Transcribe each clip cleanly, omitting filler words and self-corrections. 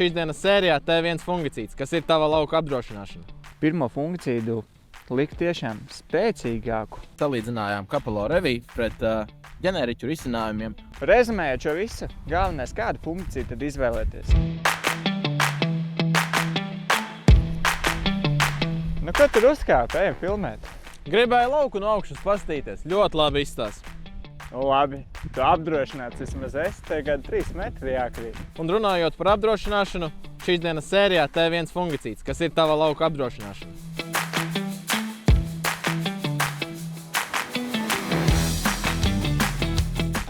Šīs dienas sērijā T1 fungicīds, kas ir tava lauka apdrošināšana. Pirmo fungicīdu likt tiešām spēcīgāku. Salīdzinājām Kapolo Reviju pret ģeneriķu risinājumiem. Rezumējot šo visu, galvenais kādu fungicīdu tad izvēlēties. Nu, ko tur uzkāp? Ejam filmēt. Gribēju lauku no augšas pastīties. Ļoti labi izstās. Nu, labi, tu apdrošināts vismaz esi, tagad 3 metri jākrīt. Un runājot par apdrošināšanu, šīs dienas sērijā T1 fungicīds, kas ir tava lauka apdrošināšana.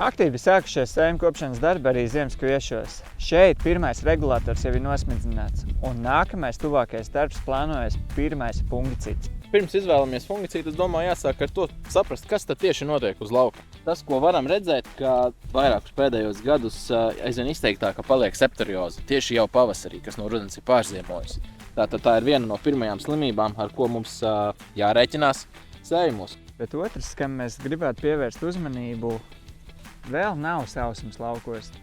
Aktīvi sākušies sējumu kopšanas darbi arī ziemas kviešos. Šeit pirmais regulators jau ir nosmidzināts, un nākamais tuvākais darbs plānojas pirmais fungicīds. Pirms izvēlamies fungicīdu, es domāju, jāsāk ar to saprast, kas tad tieši notiek uz lauka. Tas, ko varam redzēt, ka vairākus pēdējos gadus aizvien izteiktāka paliek septorioze, tieši jau pavasarī, kas no rudens ir pārziemojusi. Tātad tā ir viena no pirmajām slimībām, ar ko mums jārēķinās sējumos. Bet otrs, kam mēs gribētu pievērst uzmanību, vēl nav sausums laukos.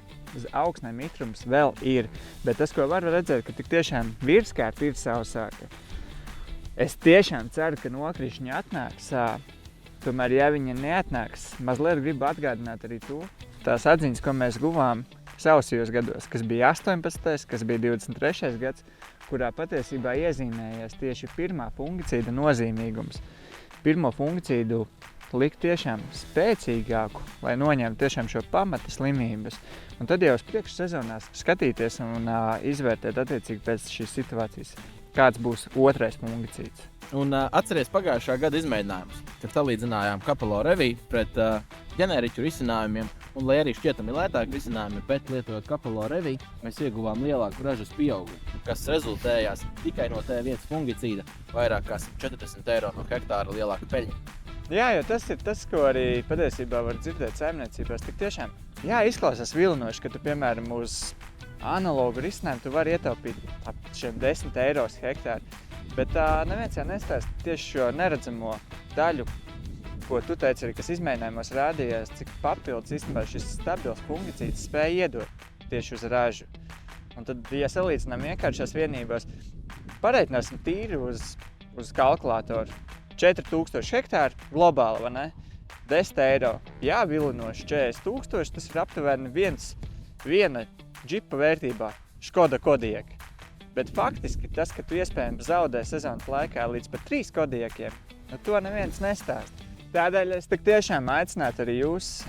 Augsnē mitrums vēl ir, bet tas, ko var redzēt, ka tik tiešām virskārt ir sausāka. Es tiešām ceru, ka nokrišņi atnāks. Tomēr, ja viņa neatnāks, mazliet gribu atgādināt arī to. Tās atziņas, ko mēs guvām sausajos gados, kas bija 18. kas bija 23. gads, kurā patiesībā iezīmējies tieši pirmā fungicīda nozīmīgums. Pirmo fungicīdu likt tiešām spēcīgāku, lai noņemtu tiešām šo pamata slimības. Un tad jau uz priekšu sezonās skatīties un izvērtēt attiecīgi pēc šīs situācijas, kāds būs otrais fungicīds. Un atceries pagājušā gada izmēģinājumus, kad salīdzinājām Kapolo Reviju pret ģeneriķu risinājumiem, un lai arī šķietami lētāk risinājumi, bet lietojot Kapolo Reviju, mēs ieguvām lielāku ražas pieaugumu, kas rezultējās tikai no T1 fungicīda vairāk kā 40 eiro no hektāra lielāka peļņa. Jā, jo tas ir tas, ko arī patiesībā var dzirdēt saimniecībās. Tik tiešām, jā, izklausās vilinoši, ka tu, piemēram, uz analogu risinājumu tu vari ietaupīt ap šiem 10 eiro hektāru. Bet neviens jau nestāst tieši šo neredzamo daļu, ko tu teici arī, kas izmēģinājumos rādījās, cik papildus īstenībā šis stabils fungicīds spēja iedot tieši uz ražu. Un tad, ja salīdzinām vienkāršās vienībās, pareiķināsim tīri uz kalkulātoru. 4000 hektāru globāli, vai ne? 10 eiro. Jā, vilinoši 40 000, tas ir aptuveni viena džipa vērtībā, Škoda Kodiaq. Bet faktiski tas, ka tu iespējams zaudē sezonas laikā līdz pat 3 Kodiaqiem, to neviens nestāst. Tādēļ es tik tiešām aicinātu arī jūs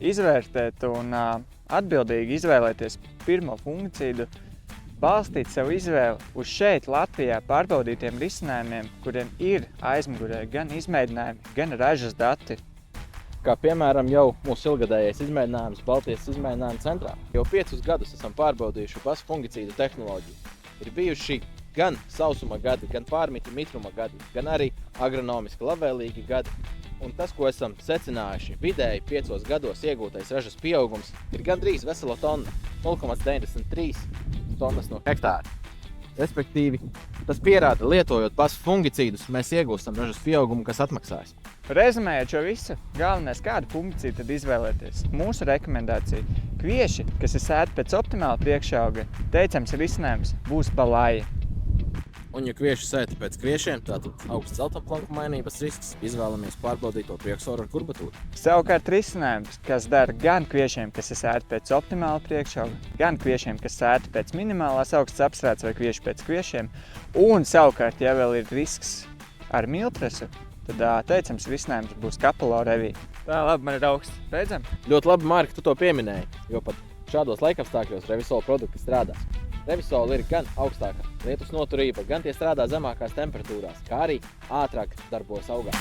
izvērtēt un atbildīgi izvēlēties pirmo fungicīdu, balstīt savu izvēli uz šeit Latvijā pārbaudītiem risinājumiem, kuriem ir aizmugurē gan izmēģinājumi, gan ražas dati. Kā piemēram jau mūsu ilgadējais izmēģinājums Baltijas izmēģinājuma centrā. Jau 5 gadus esam pārbaudījuši pasu fungicīdu tehnoloģiju. Ir bijuši gan sausuma gadi, gan pārmita mitruma gadi, gan arī agronomiski labvēlīgi gadi. Un tas, ko esam secinājuši, vidēji 5 gados iegūtais ražas pieaugums ir gandrīz vesela tonna, 0,93 tonnas no hektāra. Respektīvi, tas pierāda, lietojot pasu fungicīdus, mēs iegūstam ražas pieaugumu, kas atmaksājas. Rezumējot šo visu, galvenais kādu fungicīdu tad izvēlēties. Mūsu rekomendācija – kvieši, kas ir sēti pēc optimāla priekšauga, teicams risinājums būs balāja. Un ja kvieši sēti pēc kviešiem, tātad augsts celtamplanku mainības risks, izvēlamies pārbaudīt to priekšsoru ar kurbatūru. Savukārt risinājums, kas dara gan kviešiem, kas ir sēti pēc optimāla priekšauga, gan kviešiem, kas sēti pēc minimālās augsts apstrādes vai kvieši pēc kviešiem, un savukārt, ja vēl ir risks ar miltresu, tad teicams risinājums būs Kapolo Revija. Tā, labi, man ir augsts. Beidzam? Ļoti labi, Mārka, tu to pieminēji, jo pat šādos laikapstākļos Revisola produkti strādās. Revisola ir gan augstāka lietus noturība, gan tie strādā zemākās temperatūrās, kā arī ātrāk darbojas augā.